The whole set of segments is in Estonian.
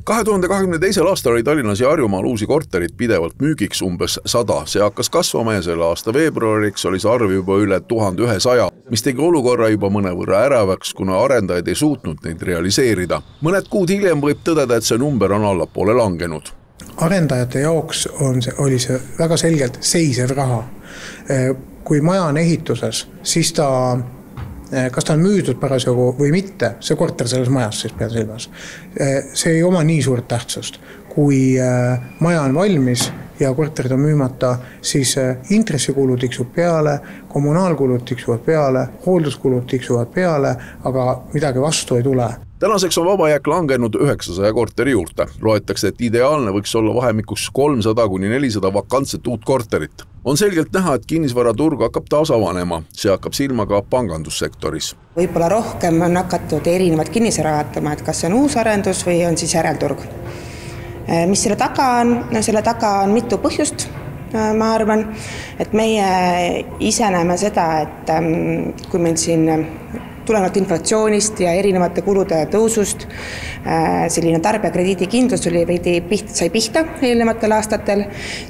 2022. aastal oli Tallinnas ja Harjumaal uusi korterid pidevalt müügiks umbes 100. See hakkas kasvama ja selle aasta veebruariks oli see arv juba üle 1100, mis tegi olukorra juba mõnevõrra äravaks, kuna arendajad ei suutnud neid realiseerida. Mõned kuud hiljem võib tõdeda, et see number on allapoole langenud. Arendajate jaoks oli see väga selgelt seisev raha. Kui maja on ehituses, siis kas ta on müüdud parasjagu või mitte, see korter selles majas siis pean silmas. See ei oma nii suurt tähtsust. Kui maja on valmis ja korterid on müümata, siis intressikulud tiksub peale, kommunaalkulud tiksuvad peale, hoolduskulud tiksuvad peale, aga midagi vastu ei tule. Tänaseks on vabajääk langenud 900 korteri juurde. Loetakse, et ideaalne võiks olla vahemikuks 300–400 vakantset uut korterit. On selgelt näha, et kinnisvaraturg hakkab taas avanema. See hakkab silma ka pangandussektoris. Võib-olla rohkem on hakatud erinevad kinnisvara vaatama, et kas see on uus arendus või on siis järelturg. Mis selle taga on? Selle taga on mitu põhjust. Ma arvan, et meie ise näeme seda, et kui meil siin tulenevalt inflatsioonist ja erinevate kulude tõusust selline tarbijakrediidikindlus sai pihta eelnevatel aastatel,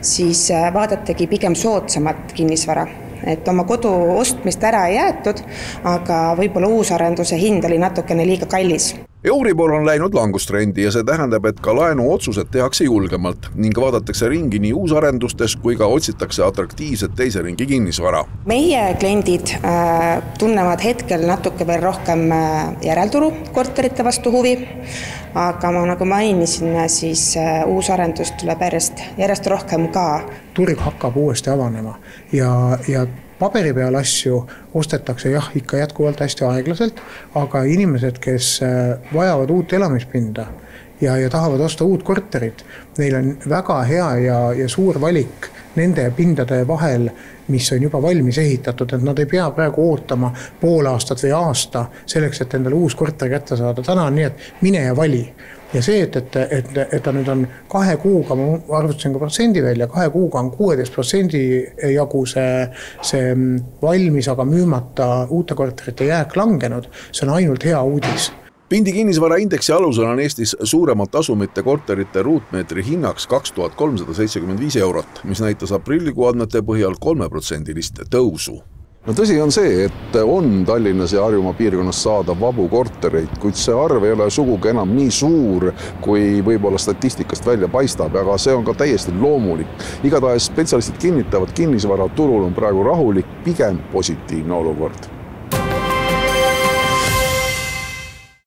siis vaadategi pigem soodsamat kinnisvara. Et oma kodu ostmist ära ei jäetud, aga võib-olla uusarenduse hind oli natukene liiga kallis. Euribor on läinud langustrendi ja see tähendab, et ka laenu otsused tehakse julgemalt ning vaadatakse ringi nii uusarendustes kui ka otsitakse atraktiivset teise ringi kinnisvara. Meie kliendid tunnevad hetkel natuke veel rohkem järelturu korterite vastu huvi, aga nagu mainisin, siis uusarendus tuleb järjest rohkem ka. Turg hakkab uuesti avanema ja paberi peal asju ostetakse ikka jätkuvalt hästi aeglaselt, aga inimesed, kes vajavad uut elamispinda ja tahavad osta uut korterit, neil on väga hea ja suur valik nende pindade vahel, mis on juba valmis ehitatud, et nad ei pea praegu ootama pool aastat või aasta selleks, et endale uus korter kätte saada. Täna on nii, et mine ja vali. Ja see, et ta nüüd on 2 kuuga, ma arvutasin ka protsendi välja, 2 kuuga on 16% jagu see valmis, aga müümata uute korterite jääk langenud, see on ainult hea uudis. Pindi kinnisvara indeksi alusel on Eestis suuremalt asumite korterite ruutmeetri hinnaks 2375 €, mis näitas aprillikuu andmete põhjal 3% tõusu. No tõsi on see, et on Tallinnas ja Harjumaa piirkonnas saada vabu kortereid, kuid see arv ei ole sugugi enam nii suur, kui võib-olla statistikast välja paistab, aga see on ka täiesti loomulik. Igatahes spetsialistid kinnitavad, kinnisvara turul on praegu rahulik, pigem positiivne olukord.